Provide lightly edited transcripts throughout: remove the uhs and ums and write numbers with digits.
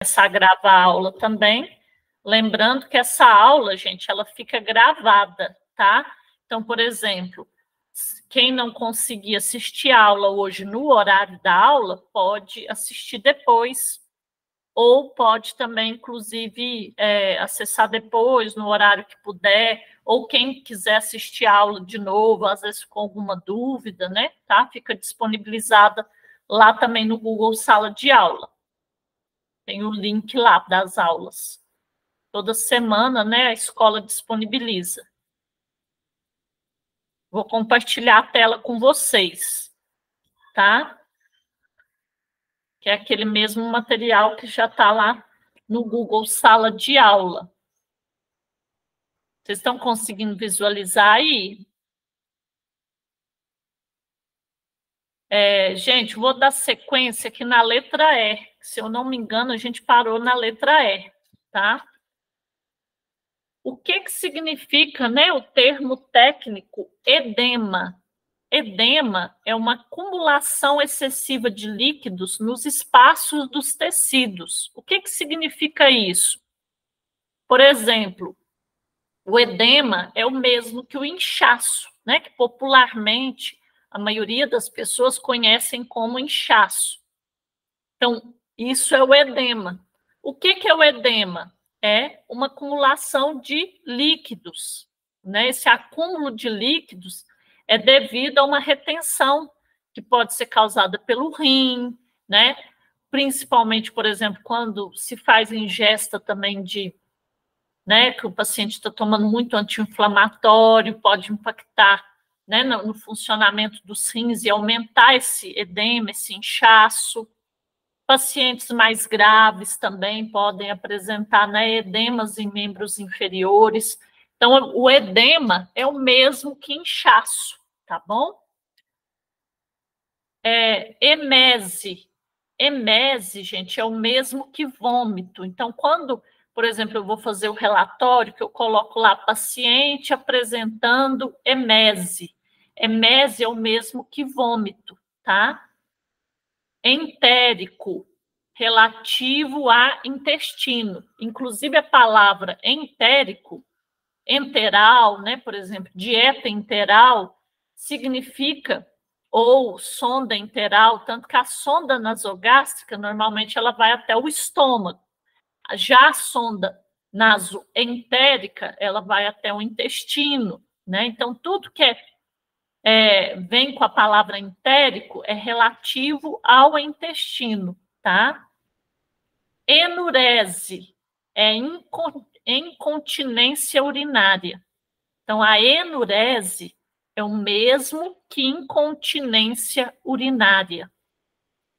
começar a gravar a aula também. Lembrando que essa aula, gente, ela fica gravada, tá? Então, por exemplo, quem não conseguir assistir a aula hoje no horário da aula, pode assistir depois, ou pode também, inclusive, acessar depois, no horário que puder, ou quem quiser assistir a aula de novo, às vezes com alguma dúvida, né? Tá? Fica disponibilizada lá também no Google Sala de Aula. Tem o link lá das aulas. Toda semana, né, a escola disponibiliza. Vou compartilhar a tela com vocês, tá? Que é aquele mesmo material que já está lá no Google Sala de Aula. Vocês estão conseguindo visualizar aí? Gente, vou dar sequência aqui na letra E. Se eu não me engano, a gente parou na letra E, tá? O que significa, né, o termo técnico edema? Edema é uma acumulação excessiva de líquidos nos espaços dos tecidos. O que significa isso? Por exemplo, o edema é o mesmo que o inchaço, né, que popularmente a maioria das pessoas conhecem como inchaço. Então, isso é o edema. O que é o edema? É uma acumulação de líquidos, né? Esse acúmulo de líquidos é devido a uma retenção que pode ser causada pelo rim, né? Principalmente, por exemplo, quando se faz ingesta também de, né, que o paciente está tomando muito anti-inflamatório, pode impactar, né, no funcionamento dos rins e aumentar esse edema, esse inchaço. Pacientes mais graves também podem apresentar, né, edemas em membros inferiores. Então, o edema é o mesmo que inchaço, tá bom? Emese. Emese, gente, é o mesmo que vômito. Então, quando, por exemplo, eu vou fazer o relatório, que eu coloco lá paciente apresentando emese. Emese é o mesmo que vômito, tá? Entérico, relativo a intestino. Inclusive, a palavra entérico, enteral, né, por exemplo, dieta enteral, significa, ou sonda enteral, tanto que a sonda nasogástrica, normalmente, ela vai até o estômago. Já a sonda nasoentérica, ela vai até o intestino, né? Então, tudo que vem com a palavra entérico é relativo ao intestino, tá? Enurese é incontinência urinária. Então, a enurese é o mesmo que incontinência urinária.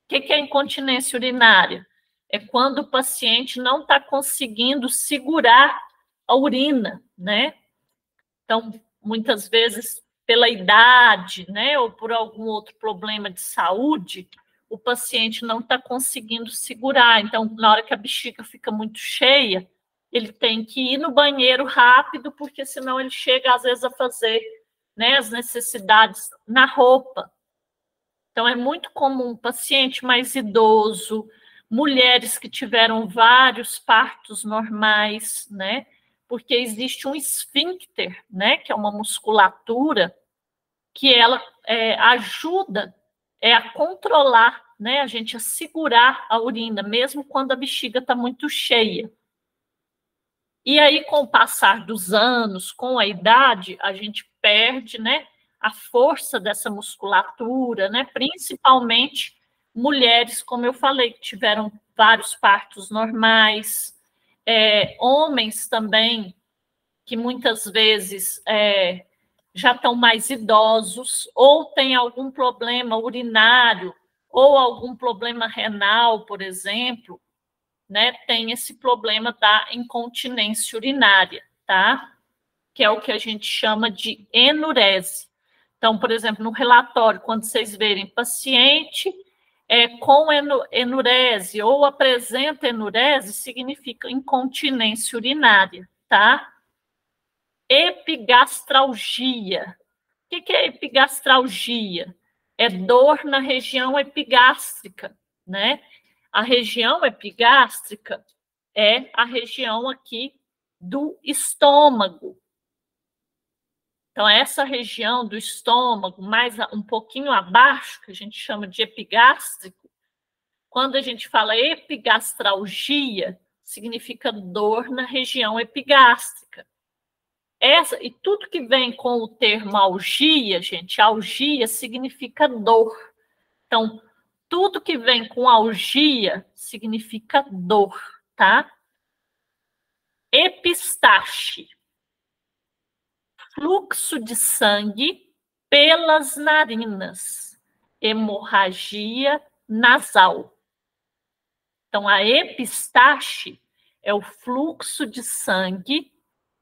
O que é incontinência urinária? É quando o paciente não está conseguindo segurar a urina, né? Então, muitas vezes, pela idade, né, ou por algum outro problema de saúde, o paciente não está conseguindo segurar. Então, na hora que a bexiga fica muito cheia, ele tem que ir no banheiro rápido, porque senão ele chega, às vezes, a fazer, né, as necessidades na roupa. Então, é muito comum paciente mais idoso, mulheres que tiveram vários partos normais, né? Porque existe um esfíncter, né? Que é uma musculatura que ela ajuda a controlar, né? A gente a segurar a urina, mesmo quando a bexiga está muito cheia. E aí, com o passar dos anos, com a idade, a gente perde, né, a força dessa musculatura, né, principalmente mulheres, como eu falei, que tiveram vários partos normais, homens também, que muitas vezes já estão mais idosos, ou têm algum problema urinário, ou algum problema renal, por exemplo, né, tem esse problema da incontinência urinária, tá? Que é o que a gente chama de enurese. Então, por exemplo, no relatório, quando vocês verem paciente com enurese ou apresenta enurese, significa incontinência urinária, tá? Epigastralgia. O que é epigastralgia? É dor na região epigástrica, né? A região epigástrica é a região aqui do estômago. Então, essa região do estômago, mais um pouquinho abaixo, que a gente chama de epigástrico, quando a gente fala epigastralgia, significa dor na região epigástrica. E tudo que vem com o termo algia, gente, algia significa dor. Então, tudo que vem com algia significa dor, tá? Epistaxe. Fluxo de sangue pelas narinas. Hemorragia nasal. Então, a epistaxe é o fluxo de sangue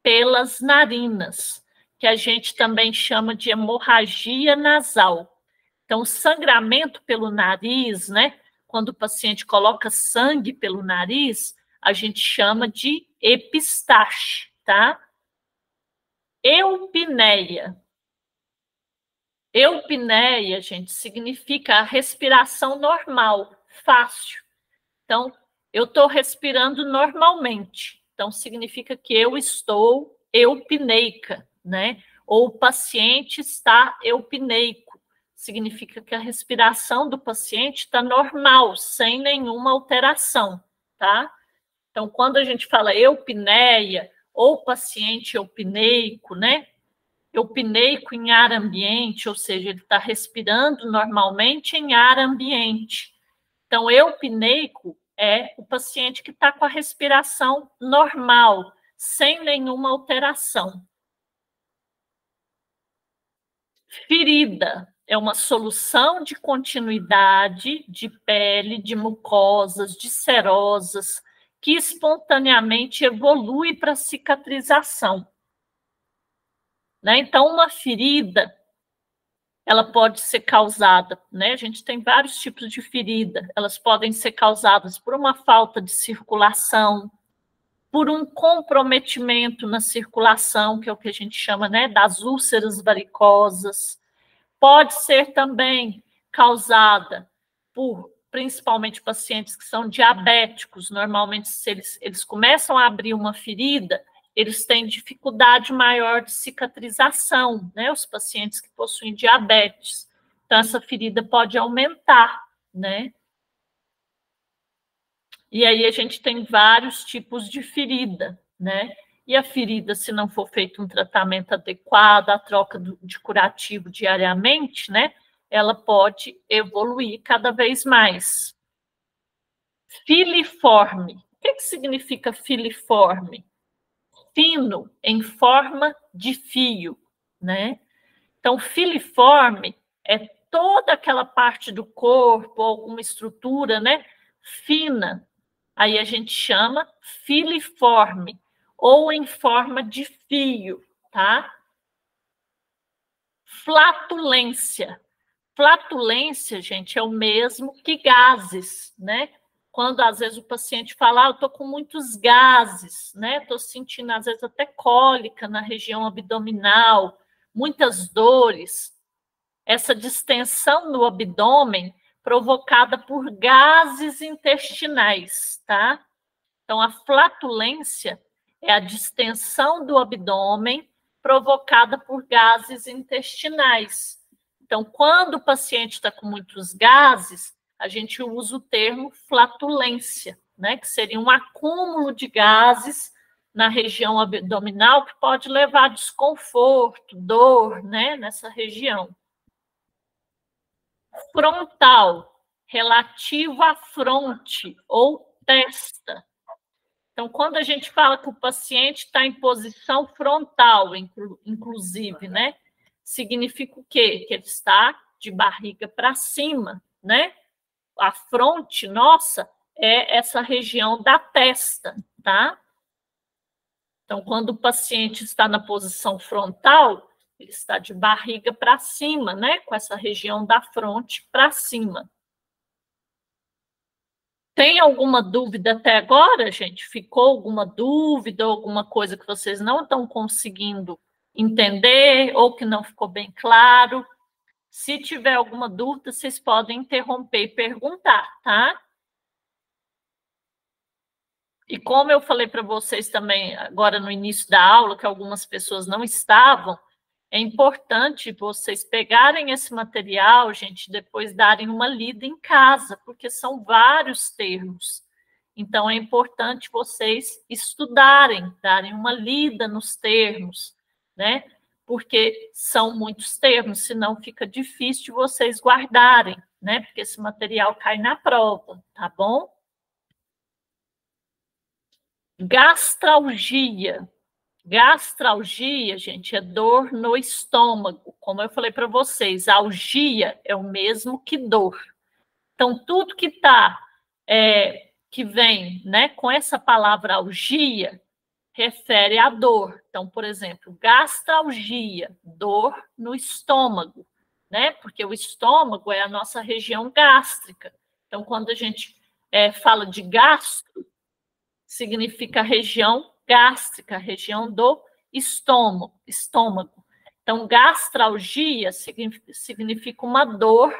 pelas narinas, que a gente também chama de hemorragia nasal. Então, o sangramento pelo nariz, né? Quando o paciente coloca sangue pelo nariz, a gente chama de epistaxe, tá? Eupneia. Eupneia, gente, significa a respiração normal, fácil. Então, eu estou respirando normalmente. Então, significa que eu estou eupneica, né? Ou o paciente está eupneico. Significa que a respiração do paciente está normal, sem nenhuma alteração, tá? Então, quando a gente fala eupneia ou paciente eupneico, né? Eupneico em ar ambiente, ou seja, ele está respirando normalmente em ar ambiente. Então, eupneico é o paciente que está com a respiração normal, sem nenhuma alteração. Ferida é uma solução de continuidade de pele, de mucosas, de serosas, que espontaneamente evolui para cicatrização. Né? Então, uma ferida, ela pode ser causada, né? A gente tem vários tipos de ferida. Elas podem ser causadas por uma falta de circulação, por um comprometimento na circulação, que é o que a gente chama, né, das úlceras varicosas. Pode ser também causada por, principalmente, pacientes que são diabéticos. Normalmente, se eles começam a abrir uma ferida, eles têm dificuldade maior de cicatrização, né? Os pacientes que possuem diabetes. Então, essa ferida pode aumentar, né? E aí a gente tem vários tipos de ferida, né? E a ferida, se não for feito um tratamento adequado, a troca de curativo diariamente, né? Ela pode evoluir cada vez mais. Filiforme. O que significa filiforme? Fino, em forma de fio, né? Então, filiforme é toda aquela parte do corpo, alguma estrutura, né? Fina. Aí a gente chama filiforme, ou em forma de fio, tá? Flatulência. Flatulência, gente, é o mesmo que gases, né? Quando às vezes o paciente fala, eu tô com muitos gases, né? Tô sentindo às vezes até cólica na região abdominal, muitas dores. Essa distensão no abdômen provocada por gases intestinais, tá? Então, a flatulência é a distensão do abdômen provocada por gases intestinais. Então, quando o paciente está com muitos gases, a gente usa o termo flatulência, né? Que seria um acúmulo de gases na região abdominal que pode levar a desconforto, dor, né? Nessa região. Frontal, relativo à fronte ou testa. Então, quando a gente fala que o paciente está em posição frontal, inclusive, né? Significa o quê? Que ele está de barriga para cima, né? A fronte nossa é essa região da testa, tá? Então, quando o paciente está na posição frontal, ele está de barriga para cima, né? Com essa região da fronte para cima. Tem alguma dúvida até agora, gente? Ficou alguma dúvida, alguma coisa que vocês não estão conseguindo entender ou que não ficou bem claro? Se tiver alguma dúvida, vocês podem interromper e perguntar, tá? E como eu falei para vocês também agora no início da aula, que algumas pessoas não estavam, é importante vocês pegarem esse material, gente, depois darem uma lida em casa, porque são vários termos. Então, é importante vocês estudarem, darem uma lida nos termos, né? Porque são muitos termos, senão fica difícil de vocês guardarem, né? Porque esse material cai na prova, tá bom? Gastralgia. Gastralgia, gente, é dor no estômago. Como eu falei para vocês, algia é o mesmo que dor. Então, tudo que que vem, né, com essa palavra algia, refere à dor. Então, por exemplo, gastralgia, dor no estômago, né? Porque o estômago é a nossa região gástrica. Então, quando a gente fala de gastro, significa região gástrica, região do estômago. Então, gastralgia significa uma dor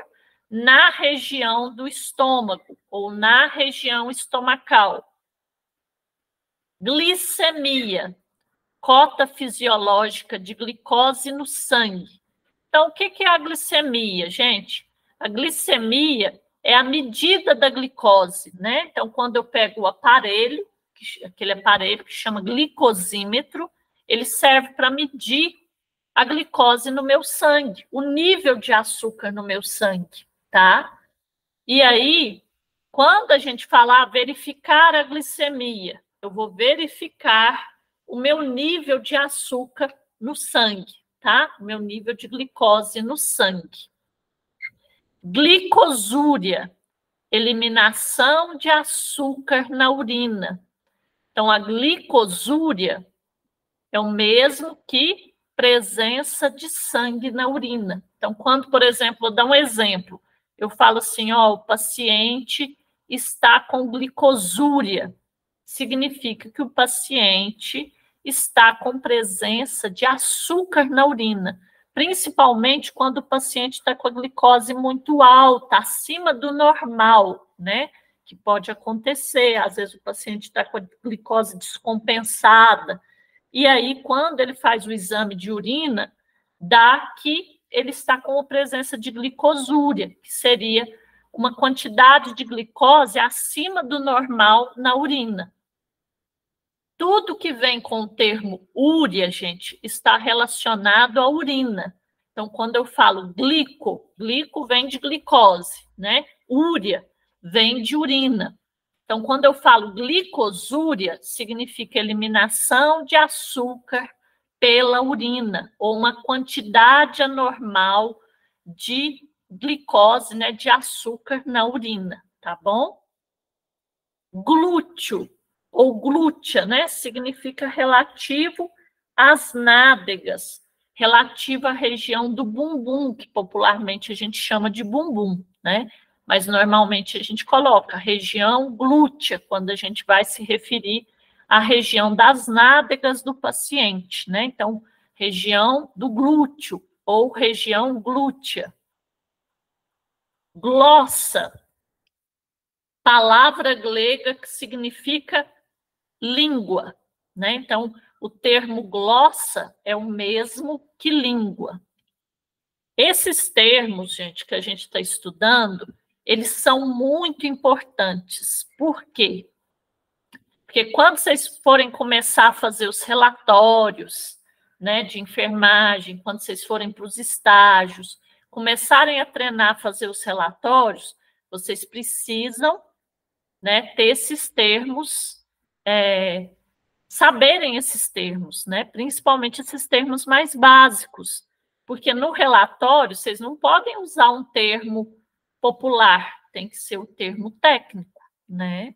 na região do estômago ou na região estomacal. Glicemia, cota fisiológica de glicose no sangue. Então, o que é a glicemia, gente? A glicemia é a medida da glicose, né? Então, quando eu pego o aparelho, aquele aparelho que chama glicosímetro, ele serve para medir a glicose no meu sangue, o nível de açúcar no meu sangue, tá? E aí, quando a gente falar verificar a glicemia, eu vou verificar o meu nível de açúcar no sangue, tá? O meu nível de glicose no sangue. Glicosúria, eliminação de açúcar na urina. Então, a glicosúria é o mesmo que presença de sangue na urina. Então, quando, por exemplo, vou dar um exemplo, eu falo assim, ó, o paciente está com glicosúria, significa que o paciente está com presença de açúcar na urina, principalmente quando o paciente está com a glicose muito alta, acima do normal, né? Que pode acontecer, às vezes o paciente está com a glicose descompensada, e aí, quando ele faz o exame de urina, dá que ele está com a presença de glicosúria, que seria uma quantidade de glicose acima do normal na urina. Tudo que vem com o termo úria, gente, está relacionado à urina. Então, quando eu falo glico vem de glicose, né? Úria vem de urina. Então, quando eu falo glicosúria, significa eliminação de açúcar pela urina, ou uma quantidade anormal de glicose, né, de açúcar na urina, tá bom? Glúteo, ou glútea, né, significa relativo às nádegas, relativo à região do bumbum, que popularmente a gente chama de bumbum, né? Mas normalmente a gente coloca região glútea, quando a gente vai se referir à região das nádegas do paciente, né? Então, região do glúteo ou região glútea. Glossa, palavra grega que significa língua, né? Então, o termo glossa é o mesmo que língua. Esses termos, gente, que a gente está estudando, eles são muito importantes. Por quê? Porque quando vocês forem começar a fazer os relatórios, né, de enfermagem, quando vocês forem para os estágios, começarem a treinar a fazer os relatórios, vocês precisam, né, ter esses termos, saberem esses termos, né, principalmente esses termos mais básicos, porque no relatório vocês não podem usar um termo popular, tem que ser o termo técnico, né?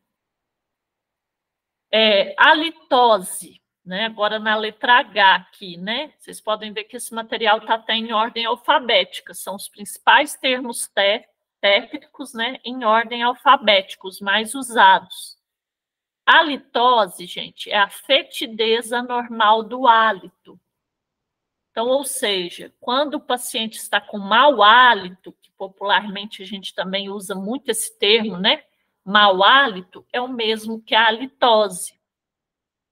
Halitose, né? Agora na letra H aqui, né? Vocês podem ver que esse material está até em ordem alfabética, são os principais termos técnicos, né? Em ordem alfabética, os mais usados. Halitose, gente, é a fetidez anormal do hálito. Então, ou seja, quando o paciente está com mau hálito, que popularmente a gente também usa muito esse termo, né? mau hálito é o mesmo que a halitose.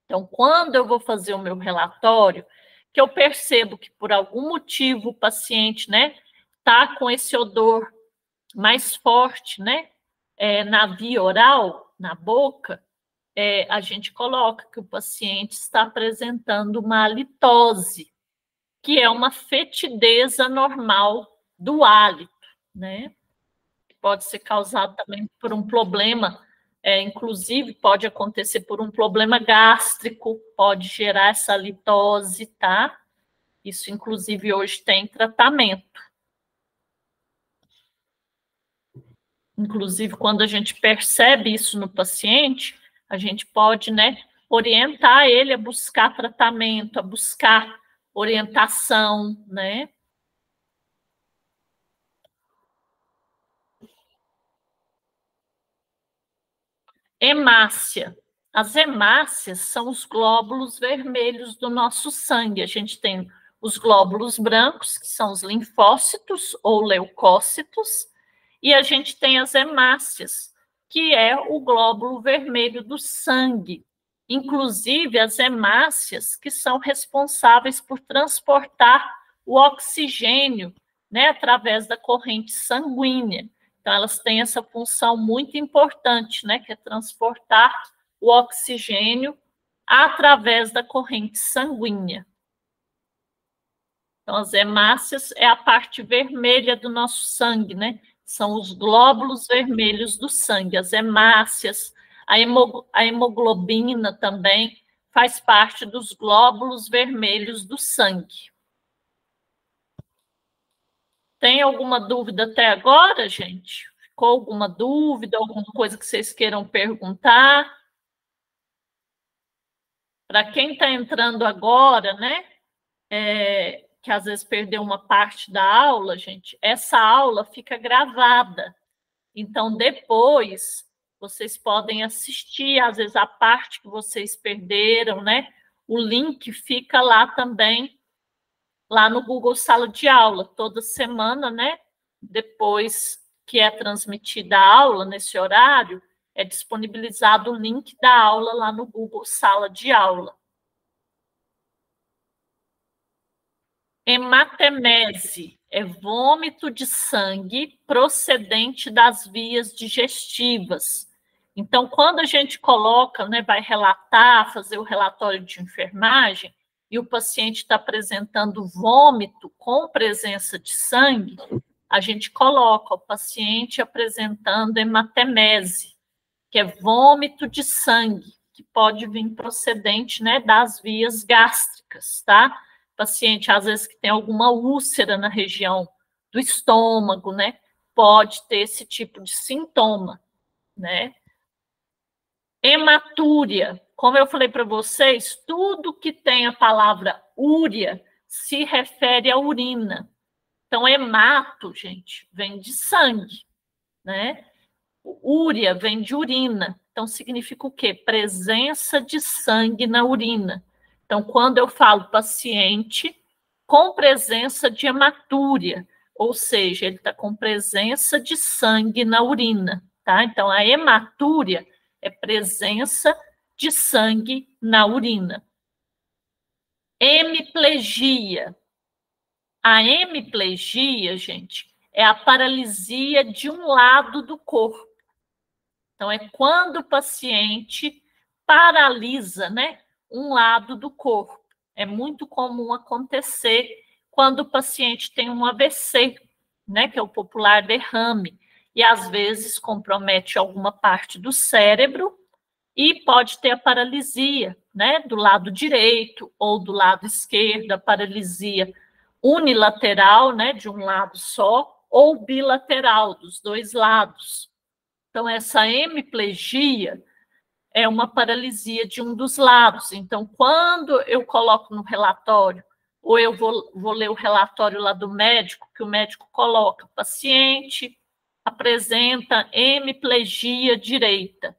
Então, quando eu vou fazer o meu relatório, que eu percebo que por algum motivo o paciente, né, tá com esse odor mais forte, né, na via oral, na boca, a gente coloca que o paciente está apresentando uma halitose, que é uma fetidez anormal do hálito, né? Pode ser causado também por um problema, inclusive pode acontecer por um problema gástrico, pode gerar essa halitose, tá? Isso, inclusive, hoje tem tratamento. Inclusive, quando a gente percebe isso no paciente, a gente pode, né, orientar ele a buscar tratamento, a buscar orientação, né? Hemácia. As hemácias são os glóbulos vermelhos do nosso sangue. A gente tem os glóbulos brancos, que são os linfócitos ou leucócitos, e a gente tem as hemácias, que é o glóbulo vermelho do sangue. Inclusive, as hemácias que são responsáveis por transportar o oxigênio, né, através da corrente sanguínea. Então, elas têm essa função muito importante, né, que é transportar o oxigênio através da corrente sanguínea. Então, as hemácias é a parte vermelha do nosso sangue, né? São os glóbulos vermelhos do sangue, as hemácias, a hemoglobina também faz parte dos glóbulos vermelhos do sangue. Tem alguma dúvida até agora, gente? Ficou alguma dúvida, alguma coisa que vocês queiram perguntar? Para quem está entrando agora, né? Que às vezes perdeu uma parte da aula, gente, essa aula fica gravada. Então, depois, vocês podem assistir, às vezes, a parte que vocês perderam, né? O link fica lá também, lá no Google Sala de Aula, toda semana, né? Depois que é transmitida a aula, nesse horário, é disponibilizado o link da aula lá no Google Sala de Aula. Hematemese é vômito de sangue procedente das vias digestivas. Então, quando a gente coloca, né, vai relatar, fazer o relatório de enfermagem, e o paciente está apresentando vômito com presença de sangue, a gente coloca o paciente apresentando hematemese, que é vômito de sangue, que pode vir procedente, né, das vias gástricas, tá? Paciente, às vezes, que tem alguma úlcera na região do estômago, né? Pode ter esse tipo de sintoma, né? Hematúria. Como eu falei para vocês, tudo que tem a palavra úria se refere à urina. Então, hemato, gente, vem de sangue, né? Úria vem de urina. Então, significa o quê? Presença de sangue na urina. Então, quando eu falo paciente com presença de hematúria, ou seja, ele está com presença de sangue na urina, tá? Então, a hematúria é presença de sangue na urina. Hemiplegia. A hemiplegia, gente, é a paralisia de um lado do corpo. Então, é quando o paciente paralisa, né, um lado do corpo. É muito comum acontecer quando o paciente tem um AVC, né, que é o popular derrame, e às vezes compromete alguma parte do cérebro e pode ter a paralisia, né, do lado direito ou do lado esquerdo, a paralisia unilateral, né, de um lado só, ou bilateral, dos dois lados. Então, essa hemiplegia é uma paralisia de um dos lados. Então, quando eu coloco no relatório, ou eu vou ler o relatório lá do médico, que o médico coloca, paciente apresenta hemiplegia direita,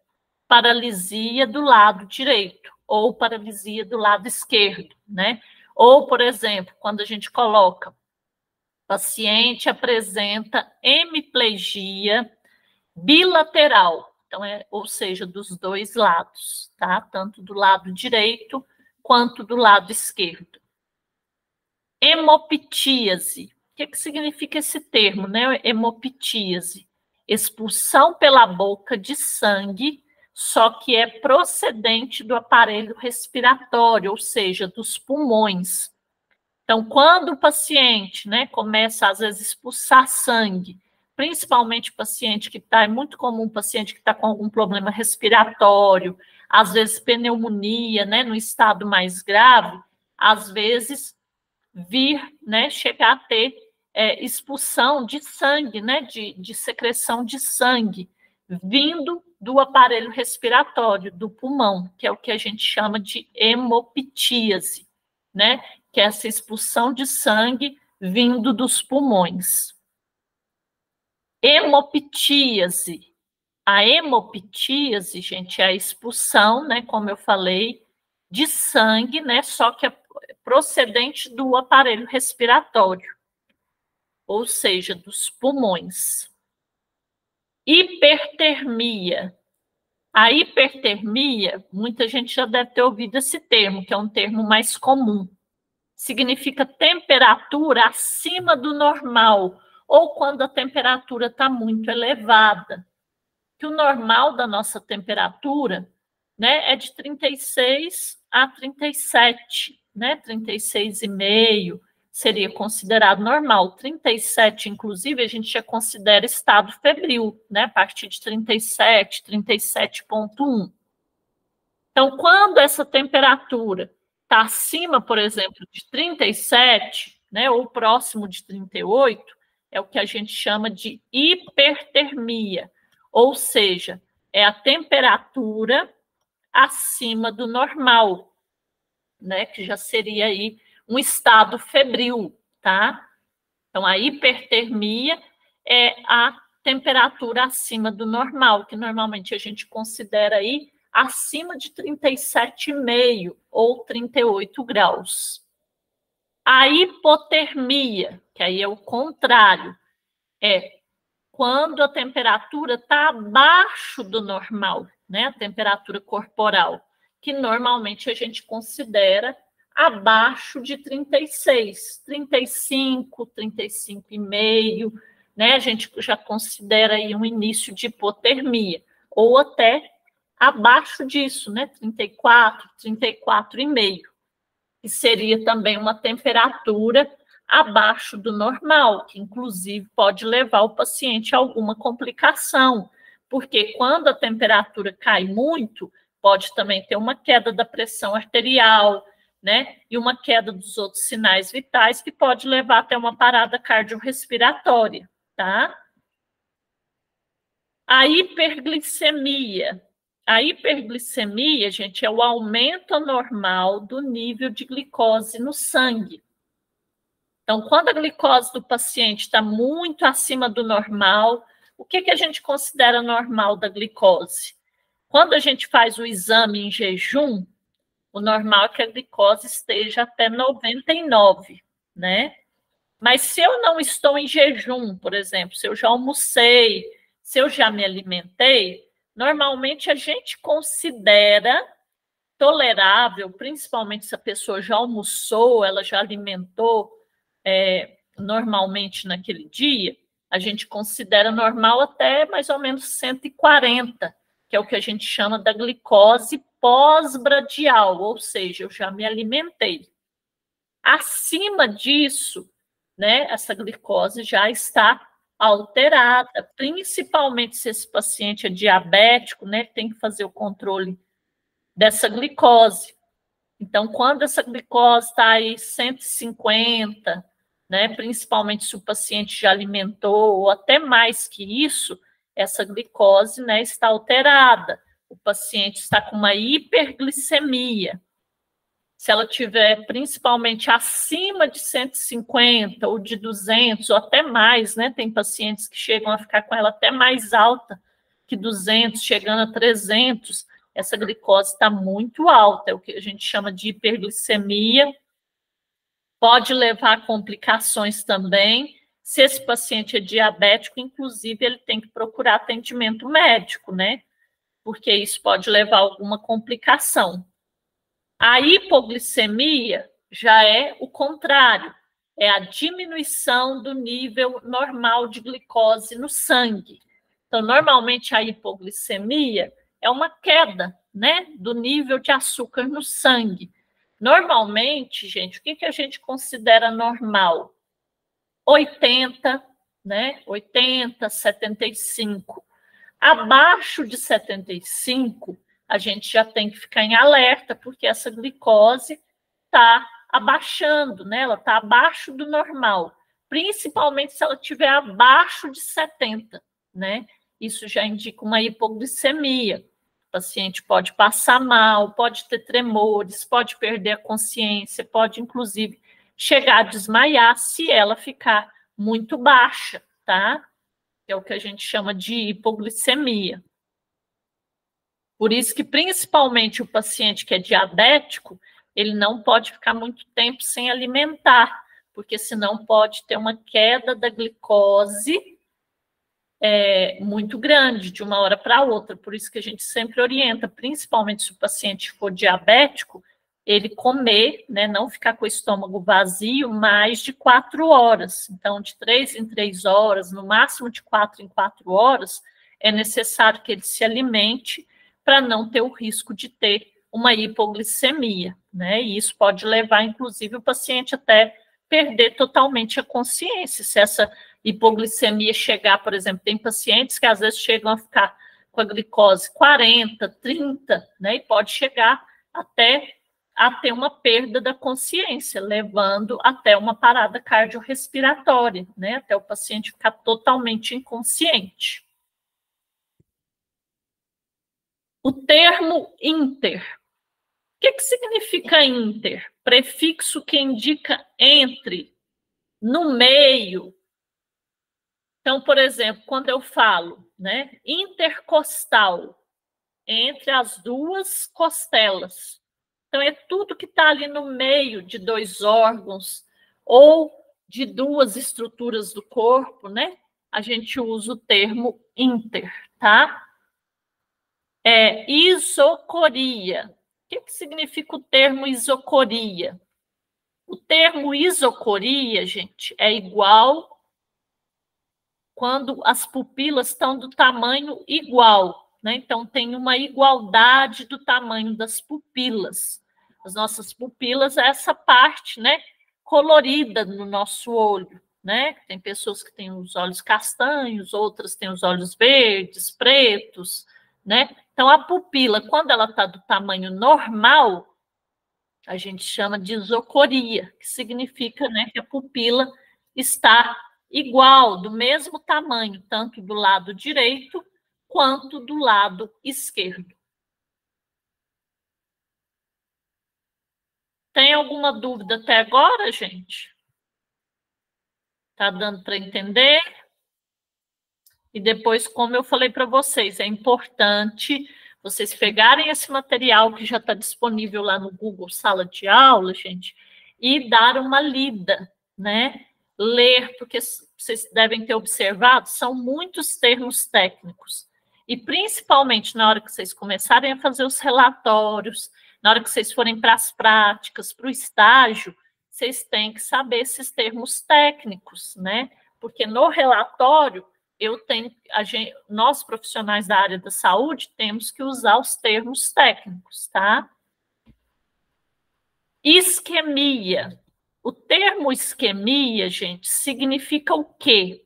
paralisia do lado direito, ou paralisia do lado esquerdo, né? Ou, por exemplo, quando a gente coloca, paciente apresenta hemiplegia bilateral. Então, ou seja, dos dois lados, tá? Tanto do lado direito quanto do lado esquerdo. Hemoptíase. O que significa esse termo, né? Hemoptíase. Expulsão pela boca de sangue, só que é procedente do aparelho respiratório, ou seja, dos pulmões. Então, quando o paciente, né, começa, às vezes, a expulsar sangue, principalmente paciente que está, é muito comum paciente que está com algum problema respiratório, às vezes pneumonia, né, no estado mais grave, às vezes chegar a ter expulsão de sangue, né, de secreção de sangue, vindo do aparelho respiratório, do pulmão, que é o que a gente chama de hemoptíase, né, que é essa expulsão de sangue vindo dos pulmões. Hemoptíase. A hemoptíase, gente, é a expulsão, né, como eu falei, de sangue, né, só que é procedente do aparelho respiratório, ou seja, dos pulmões. Hipertermia. A hipertermia, muita gente já deve ter ouvido esse termo, que é um termo mais comum. Significa temperatura acima do normal, ou quando a temperatura está muito elevada. Que o normal da nossa temperatura, né, é de 36 a 37, né? 36,5 seria considerado normal. 37, inclusive, a gente já considera estado febril, né? A partir de 37, 37,1. Então, quando essa temperatura está acima, por exemplo, de 37, né, ou próximo de 38, é o que a gente chama de hipertermia, ou seja, é a temperatura acima do normal, né, que já seria aí um estado febril, tá? Então, a hipertermia é a temperatura acima do normal, que normalmente a gente considera aí acima de 37,5 ou 38 graus. A hipotermia, que aí é o contrário, é quando a temperatura está abaixo do normal, né? A temperatura corporal, que normalmente a gente considera abaixo de 36, 35, 35,5, né? A gente já considera aí um início de hipotermia, ou até abaixo disso, né? 34, 34,5, que seria também uma temperatura abaixo do normal, que inclusive pode levar o paciente a alguma complicação, porque quando a temperatura cai muito, pode também ter uma queda da pressão arterial, né? E uma queda dos outros sinais vitais, que pode levar até uma parada cardiorrespiratória, tá? A hiperglicemia. A hiperglicemia, gente, é o aumento anormal do nível de glicose no sangue. Então, quando a glicose do paciente está muito acima do normal, o que a gente considera normal da glicose? Quando a gente faz o exame em jejum, o normal é que a glicose esteja até 99, né? Mas se eu não estou em jejum, por exemplo, se eu já almocei, se eu já me alimentei, normalmente a gente considera tolerável, principalmente se a pessoa já almoçou, ela já alimentou normalmente naquele dia, a gente considera normal até mais ou menos 140, que é o que a gente chama da glicose pós-bradial, ou seja, eu já me alimentei. Acima disso, né, essa glicose já está alterada, principalmente se esse paciente é diabético, né, tem que fazer o controle dessa glicose. Então, quando essa glicose está aí 150, né, principalmente se o paciente já alimentou, ou até mais que isso, essa glicose, né, está alterada. O paciente está com uma hiperglicemia. Se ela tiver principalmente acima de 150 ou de 200 ou até mais, né? Tem pacientes que chegam a ficar com ela até mais alta que 200, chegando a 300. Essa glicose está muito alta, é o que a gente chama de hiperglicemia. Pode levar a complicações também. Se esse paciente é diabético, inclusive, ele tem que procurar atendimento médico, né? porque isso pode levar a alguma complicação. A hipoglicemia já é o contrário, é a diminuição do nível normal de glicose no sangue. Então, normalmente, a hipoglicemia é uma queda, né, do nível de açúcar no sangue. Normalmente, gente, o que a gente considera normal? 80, né, 80, 75. Abaixo de 75, a gente já tem que ficar em alerta, porque essa glicose está abaixando, né? Ela está abaixo do normal, principalmente se ela estiver abaixo de 70, né? Isso já indica uma hipoglicemia. O paciente pode passar mal, pode ter tremores, pode perder a consciência, pode, inclusive, chegar a desmaiar se ela ficar muito baixa, tá? Que é o que a gente chama de hipoglicemia. Por isso que, principalmente, o paciente que é diabético, ele não pode ficar muito tempo sem alimentar, porque senão pode ter uma queda da glicose muito grande, de uma hora para outra. Por isso que a gente sempre orienta, principalmente se o paciente for diabético, ele comer, né, não ficar com o estômago vazio mais de 4 horas. Então, de 3 em 3 horas, no máximo de 4 em 4 horas, é necessário que ele se alimente para não ter o risco de ter uma hipoglicemia, né? E isso pode levar, inclusive, o paciente até perder totalmente a consciência. Se essa hipoglicemia chegar, por exemplo, tem pacientes que às vezes chegam a ficar com a glicose 40, 30, né? E pode chegar até a ter uma perda da consciência, levando até uma parada cardiorrespiratória, né? Até o paciente ficar totalmente inconsciente. O termo inter. O que significa inter? Prefixo que indica entre, no meio. Então, por exemplo, quando eu falo, né, intercostal, entre as duas costelas. Então, é tudo que está ali no meio de dois órgãos ou de duas estruturas do corpo, né? A gente usa o termo inter, tá? Isocoria. O que significa o termo isocoria? O termo isocoria, gente, é igual quando as pupilas estão do tamanho igual, né? Então, tem uma igualdade do tamanho das pupilas. As nossas pupilas é essa parte, né, colorida no nosso olho, né? Tem pessoas que têm os olhos castanhos, outras têm os olhos verdes, pretos, né? Então, a pupila, quando ela está do tamanho normal, a gente chama de isocoria, que significa, né, que a pupila está igual, do mesmo tamanho, tanto do lado direito quanto do lado esquerdo. Tem alguma dúvida até agora, gente? Tá dando para entender? E depois, como eu falei para vocês, é importante vocês pegarem esse material que já está disponível lá no Google Sala de Aula, gente, e dar uma lida, né? Ler, porque vocês devem ter observado, são muitos termos técnicos. E principalmente na hora que vocês começarem a fazer os relatórios, na hora que vocês forem para as práticas, para o estágio, vocês têm que saber esses termos técnicos, né? Porque no relatório nós profissionais da área da saúde temos que usar os termos técnicos, tá? Isquemia. O termo isquemia, gente, significa o quê?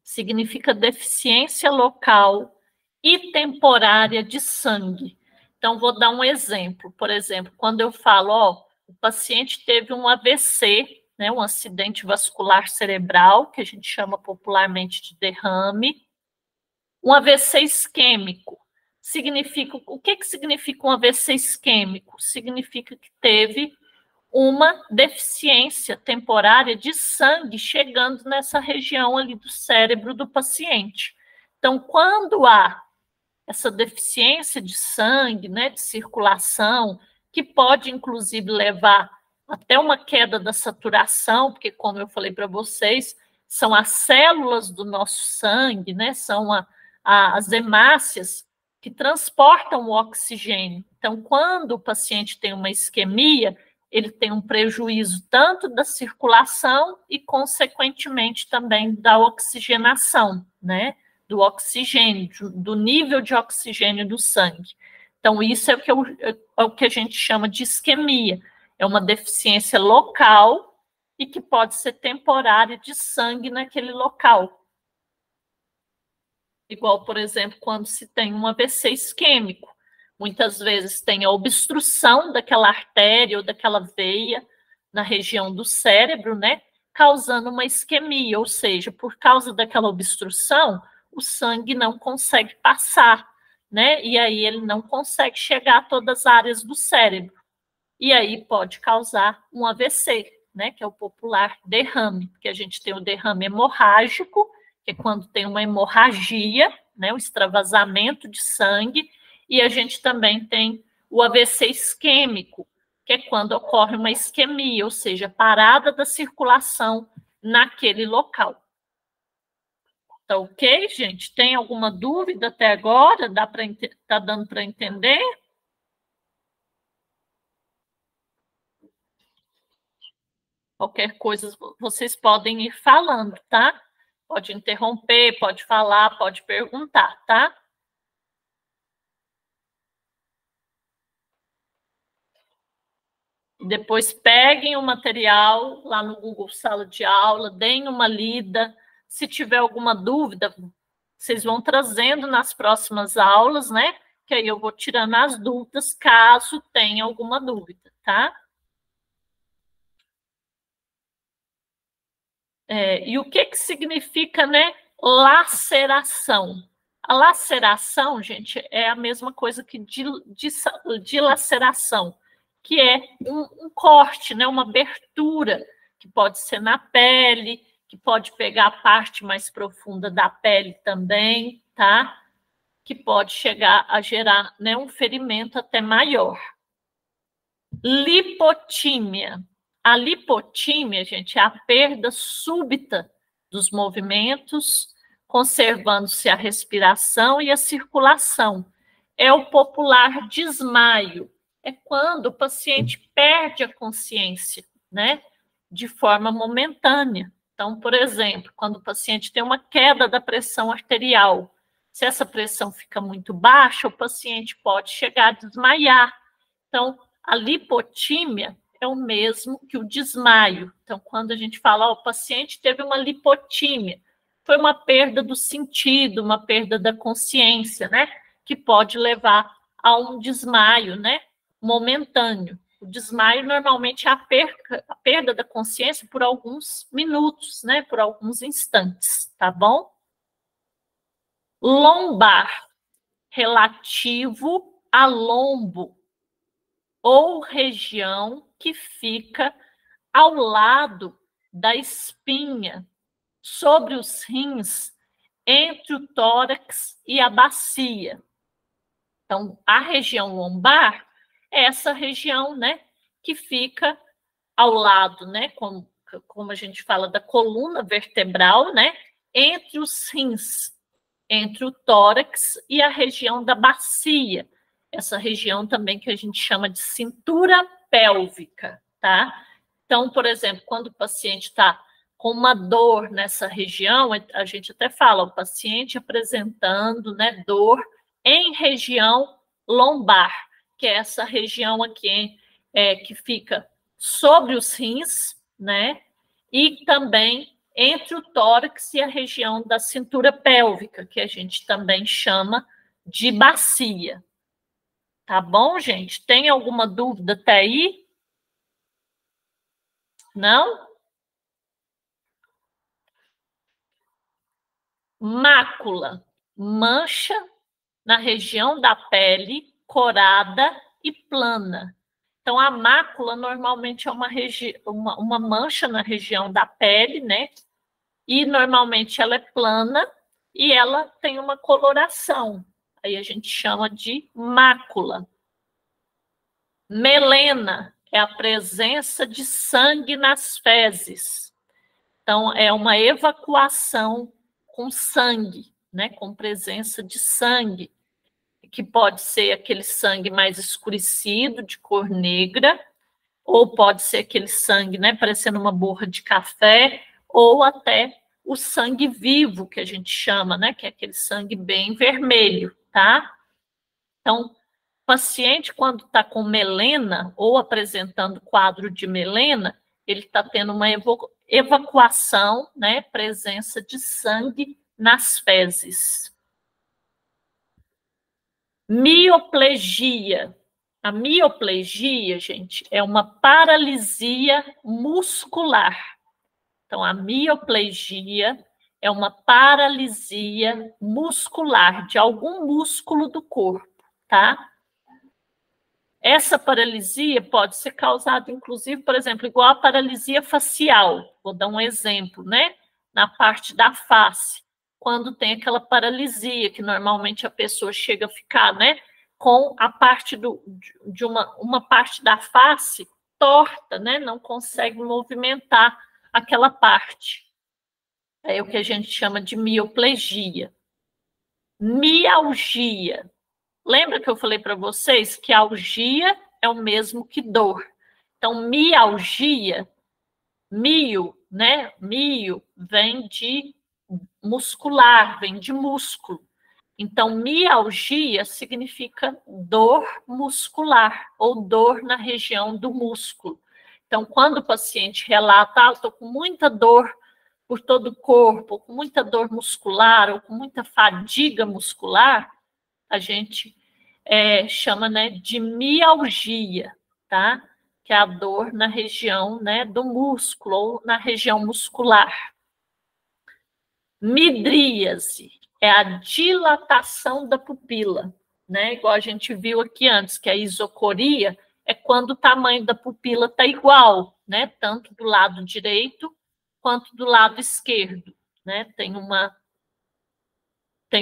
Significa deficiência local e temporária de sangue. Então, vou dar um exemplo. Por exemplo, quando eu falo, o paciente teve um AVC, né, um acidente vascular cerebral, que a gente chama popularmente de derrame, um AVC isquêmico. O que significa um AVC isquêmico? Significa que teve uma deficiência temporária de sangue chegando nessa região ali do cérebro do paciente. Então, quando há essa deficiência de sangue, né, de circulação, que pode, inclusive, levar até uma queda da saturação, porque, como eu falei para vocês, são as células do nosso sangue, né, são as hemácias que transportam o oxigênio. Então, quando o paciente tem uma isquemia, ele tem um prejuízo tanto da circulação e, consequentemente, também da oxigenação, né? Do oxigênio, do nível de oxigênio do sangue. Então, isso é o que a gente chama de isquemia. É uma deficiência local e que pode ser temporária de sangue naquele local. Igual, por exemplo, quando se tem um AVC isquêmico. Muitas vezes tem a obstrução daquela artéria ou daquela veia na região do cérebro, né? Causando uma isquemia, ou seja, por causa daquela obstrução, o sangue não consegue passar, né? E aí ele não consegue chegar a todas as áreas do cérebro. E aí pode causar um AVC, né? Que é o popular derrame, porque a gente tem o derrame hemorrágico, que é quando tem uma hemorragia, né? O extravasamento de sangue, e a gente também tem o AVC isquêmico, que é quando ocorre uma isquemia, ou seja, parada da circulação naquele local. Tá ok, gente? Tem alguma dúvida até agora? Tá dando para entender? Qualquer coisa vocês podem ir falando, tá? Pode interromper, pode falar, pode perguntar, tá? Depois peguem o material lá no Google Sala de Aula, deem uma lida. Se tiver alguma dúvida, vocês vão trazendo nas próximas aulas, né? Que aí eu vou tirando as dúvidas, caso tenha alguma dúvida, tá? E o que significa, né, laceração? A laceração, gente, é a mesma coisa que dilaceração, que é um corte, né, uma abertura, que pode ser na pele, que pode pegar a parte mais profunda da pele também, tá? Que pode chegar a gerar, né, um ferimento até maior. Lipotímia. A lipotímia, gente, é a perda súbita dos movimentos, conservando-se a respiração e a circulação. É o popular desmaio. É quando o paciente perde a consciência, né? De forma momentânea. Então, por exemplo, quando o paciente tem uma queda da pressão arterial, se essa pressão fica muito baixa, o paciente pode chegar a desmaiar. Então, a lipotímia é o mesmo que o desmaio. Então, quando a gente fala, o paciente teve uma lipotímia, foi uma perda do sentido, uma perda da consciência, né? Que pode levar a um desmaio, né? Momentâneo. O desmaio normalmente é a perda da consciência por alguns minutos, né? Por alguns instantes, tá bom? Lombar, relativo a lombo, ou região que fica ao lado da espinha, sobre os rins, entre o tórax e a bacia. Então, a região lombar é essa região, né, que fica ao lado, né, como a gente fala da coluna vertebral, né, entre os rins, entre o tórax e a região da bacia. Essa região também que a gente chama de cintura pélvica, tá? Então, por exemplo, quando o paciente está com uma dor nessa região, a gente até fala, o paciente apresentando, né, dor em região lombar, que é essa região aqui que fica sobre os rins, né, e também entre o tórax e a região da cintura pélvica, que a gente também chama de bacia. Tá bom, gente? Tem alguma dúvida até aí? Não? Mácula, mancha na região da pele, corada e plana. Então, a mácula normalmente é uma mancha na região da pele, né? E normalmente ela é plana e ela tem uma coloração. Aí a gente chama de mácula. Melena é a presença de sangue nas fezes. Então, é uma evacuação com sangue, né? Com presença de sangue, que pode ser aquele sangue mais escurecido, de cor negra, ou pode ser aquele sangue, né, parecendo uma borra de café, ou até o sangue vivo, que a gente chama, né, que é aquele sangue bem vermelho, tá? Então, o paciente, quando está com melena, ou apresentando quadro de melena, ele está tendo uma evacuação, né, presença de sangue nas fezes. Mioplegia. A mioplegia, gente, é uma paralisia muscular. Então, a mioplegia é uma paralisia muscular de algum músculo do corpo, tá? Essa paralisia pode ser causada, inclusive, por exemplo, igual a paralisia facial. Vou dar um exemplo, né? Na parte da face, quando tem aquela paralisia, que normalmente a pessoa chega a ficar, né? Com a parte de uma parte da face torta, né? Não consegue movimentar aquela parte. É o que a gente chama de mioplegia. Mialgia. Lembra que eu falei para vocês que algia é o mesmo que dor. Então, mialgia, né? Mio vem de muscular, vem de músculo. Então, mialgia significa dor muscular ou dor na região do músculo. Então, quando o paciente relata, estou com muita dor por todo o corpo, com muita dor muscular ou com muita fadiga muscular, a gente chama, né, de mialgia, tá? Que é a dor na região, né, do músculo ou na região muscular. Midríase é a dilatação da pupila, né? Igual a gente viu aqui antes, que a isocoria é quando o tamanho da pupila está igual, né? Tanto do lado direito quanto do lado esquerdo, né? Tem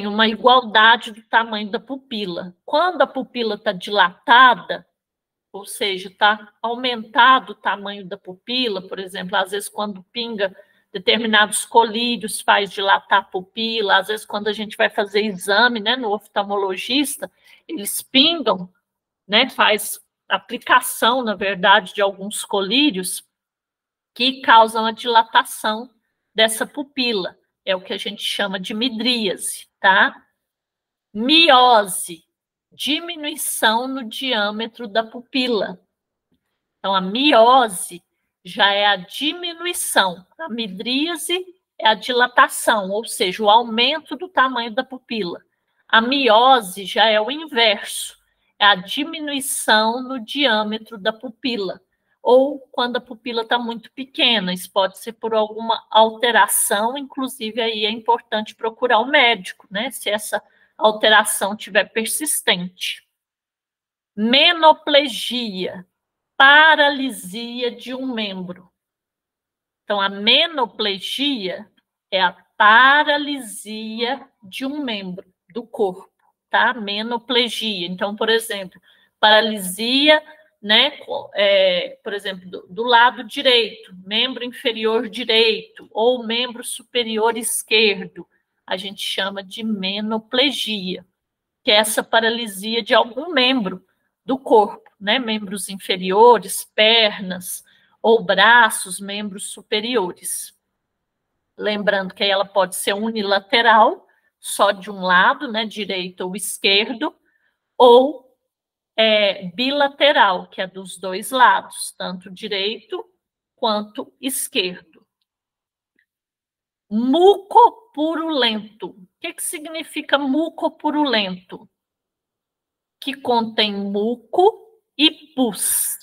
uma igualdade do tamanho da pupila. Quando a pupila está dilatada, ou seja, está aumentado o tamanho da pupila, por exemplo, às vezes quando pinga determinados colírios faz dilatar a pupila, às vezes quando a gente vai fazer exame, né, no oftalmologista, eles pingam, né, faz aplicação, na verdade, de alguns colírios que causam a dilatação dessa pupila. É o que a gente chama de midríase, tá? Miose, diminuição no diâmetro da pupila. Então, a miose já é a diminuição. A midríase é a dilatação, ou seja, o aumento do tamanho da pupila. A miose já é o inverso, é a diminuição no diâmetro da pupila. Ou quando a pupila está muito pequena, isso pode ser por alguma alteração, inclusive aí é importante procurar o médico, né? Se essa alteração tiver persistente. Menoplegia, paralisia de um membro. Então, a menoplegia é a paralisia de um membro do corpo, tá? Menoplegia. Então, por exemplo, paralisia, né? Por exemplo, do lado direito, membro inferior direito ou membro superior esquerdo, a gente chama de menoplegia, que é essa paralisia de algum membro do corpo, né? Membros inferiores, pernas ou braços, membros superiores. Lembrando que ela pode ser unilateral, só de um lado, né? Direito ou esquerdo, ou bilateral, que é dos dois lados, tanto direito quanto esquerdo. Mucopurulento. O que significa mucopurulento? Que contém muco e pus.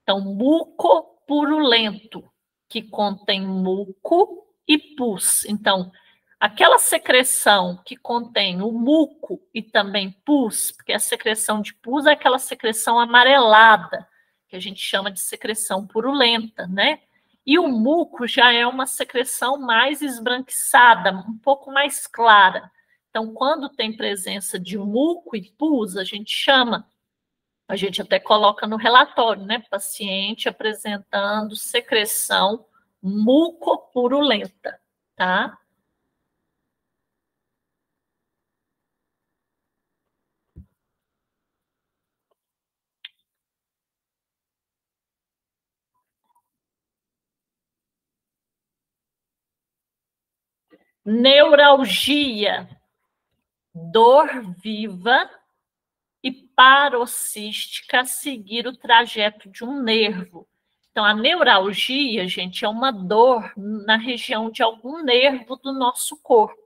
Então, mucopurulento, que contém muco e pus. Então, aquela secreção que contém o muco e também pus, porque a secreção de pus é aquela secreção amarelada, que a gente chama de secreção purulenta, né? E o muco já é uma secreção mais esbranquiçada, um pouco mais clara. Então, quando tem presença de muco e pus, a gente até coloca no relatório, né? Paciente apresentando secreção mucopurulenta, tá? neuralgia, dor viva e paroxística a seguir o trajeto de um nervo. Então, a neuralgia, gente, é uma dor na região de algum nervo do nosso corpo.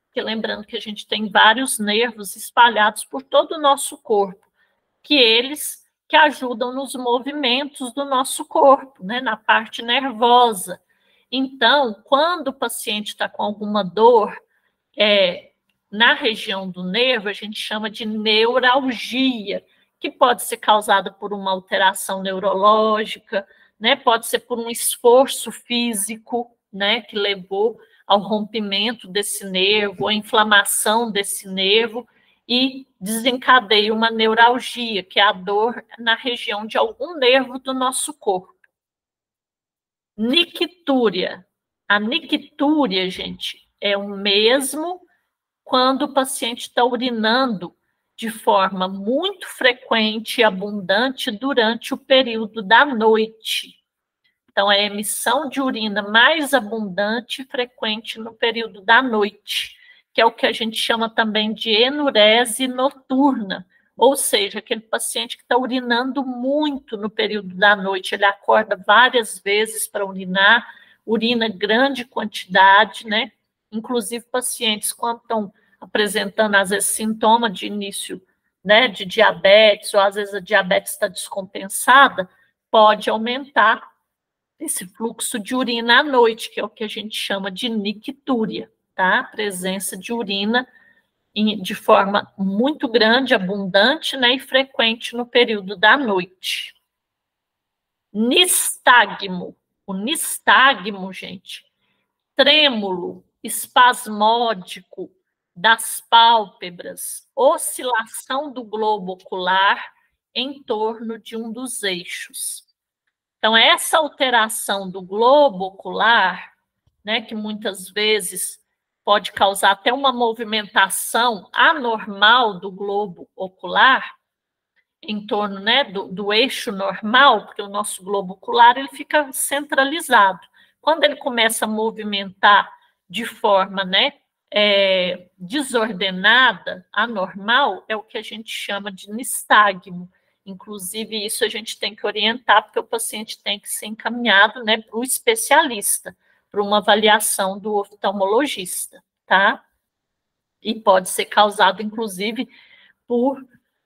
Porque lembrando que a gente tem vários nervos espalhados por todo o nosso corpo, que eles que ajudam nos movimentos do nosso corpo, né, na parte nervosa. Então, quando o paciente está com alguma dor na região do nervo, a gente chama de neuralgia, que pode ser causada por uma alteração neurológica, né, pode ser por um esforço físico, né, que levou ao rompimento desse nervo, à inflamação desse nervo, e desencadeia uma neuralgia, que é a dor na região de algum nervo do nosso corpo. Nictúria. A nictúria, gente, é o mesmo quando o paciente está urinando de forma muito frequente e abundante durante o período da noite. Então, é a emissão de urina mais abundante e frequente no período da noite, que é o que a gente chama também de enurese noturna, ou seja, aquele paciente que está urinando muito no período da noite, ele acorda várias vezes para urinar, urina grande quantidade, né? Inclusive pacientes quando estão apresentando, às vezes, sintoma de início, né, de diabetes, ou às vezes a diabetes está descompensada, pode aumentar esse fluxo de urina à noite, que é o que a gente chama de nictúria, tá? Presença de urina de forma muito grande, abundante, né, e frequente no período da noite. Nistagmo. O nistagmo, gente, trêmulo, espasmódico das pálpebras, oscilação do globo ocular em torno de um dos eixos. Então, essa alteração do globo ocular, né, que muitas vezes pode causar até uma movimentação anormal do globo ocular, em torno, né, do eixo normal, porque o nosso globo ocular ele fica centralizado. Quando ele começa a movimentar de forma, né, desordenada, anormal, é o que a gente chama de nistagmo. Inclusive, isso a gente tem que orientar, porque o paciente tem que ser encaminhado, né, para o especialista, para uma avaliação do oftalmologista, tá? E pode ser causado, inclusive, por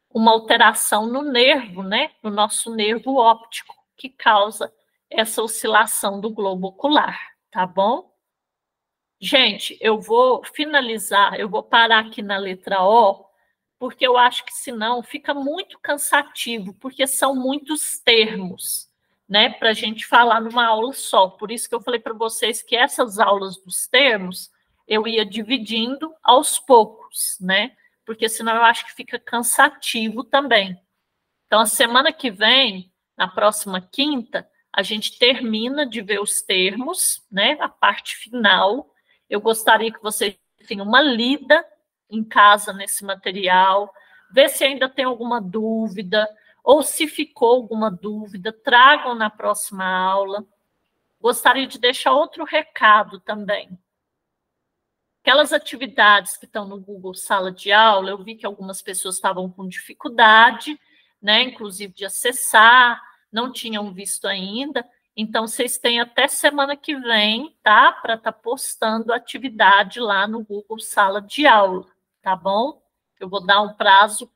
uma alteração no nervo, né, no nosso nervo óptico, que causa essa oscilação do globo ocular, tá bom? Gente, eu vou finalizar, eu vou parar aqui na letra O, porque eu acho que senão fica muito cansativo, porque são muitos termos, né, para a gente falar numa aula só. Por isso que eu falei para vocês que essas aulas dos termos eu ia dividindo aos poucos, né? Porque senão eu acho que fica cansativo também. Então, a semana que vem, na próxima quinta, a gente termina de ver os termos, né? A parte final. Eu gostaria que vocês tenham uma lida em casa nesse material, ver se ainda tem alguma dúvida, ou se ficou alguma dúvida, tragam na próxima aula. Gostaria de deixar outro recado também. Aquelas atividades que estão no Google Sala de Aula, eu vi que algumas pessoas estavam com dificuldade, né, inclusive de acessar, não tinham visto ainda. Então, vocês têm até semana que vem, tá? Para estar postando a atividade lá no Google Sala de Aula, tá bom? Eu vou dar um prazo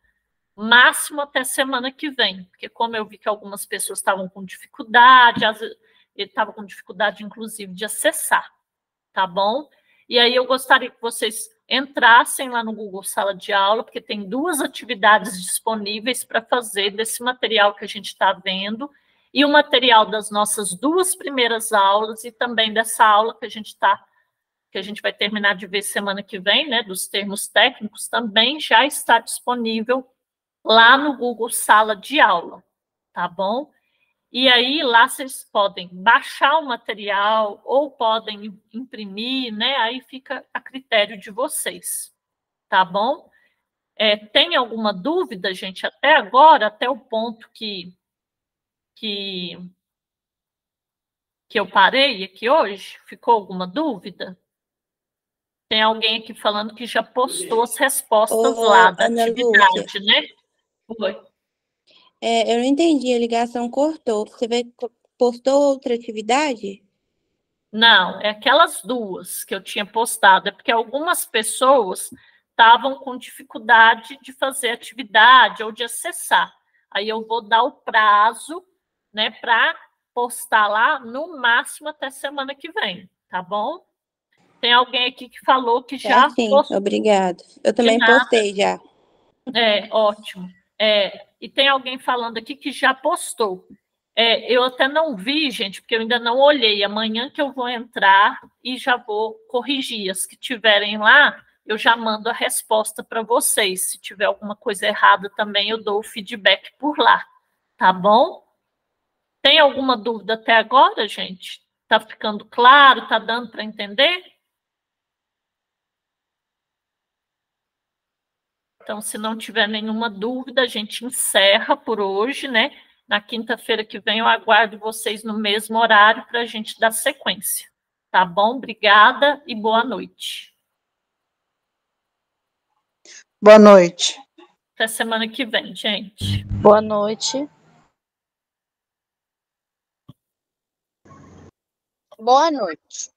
máximo até semana que vem, porque como eu vi que algumas pessoas estavam com dificuldade, estavam com dificuldade, inclusive, de acessar, tá bom? E aí eu gostaria que vocês entrassem lá no Google Sala de Aula, porque tem 2 atividades disponíveis para fazer desse material que a gente está vendo, e o material das nossas 2 primeiras aulas, e também dessa aula que a gente vai terminar de ver semana que vem, né, dos termos técnicos, também já está disponível lá no Google Sala de Aula, tá bom? E aí, lá vocês podem baixar o material ou podem imprimir, né? Aí fica a critério de vocês, tá bom? Tem alguma dúvida, gente, até agora, até o ponto que eu parei aqui hoje? Ficou alguma dúvida? Tem alguém aqui falando que já postou as respostas lá da Ana atividade, Lúcia, né? Foi. eu não entendi, a ligação cortou. Postou outra atividade? Não, é aquelas duas que eu tinha postado, é porque algumas pessoas estavam com dificuldade de fazer atividade ou de acessar. Aí eu vou dar o prazo, né, para postar lá no máximo até semana que vem, tá bom? Tem alguém aqui que falou que Tá já sim, postou obrigado. Eu de também nada. postei já. Ótimo. E tem alguém falando aqui que já postou. Eu até não vi, gente, porque eu ainda não olhei. Amanhã que eu vou entrar e já vou corrigir. As que tiverem lá, eu já mando a resposta para vocês. Se tiver alguma coisa errada também, eu dou o feedback por lá. Tá bom? Tem alguma dúvida até agora, gente? Tá ficando claro? Tá dando para entender? Então, se não tiver nenhuma dúvida, a gente encerra por hoje, né? Na quinta-feira que vem, eu aguardo vocês no mesmo horário para a gente dar sequência. Tá bom? Obrigada e boa noite. Boa noite. Até semana que vem, gente. Boa noite. Boa noite.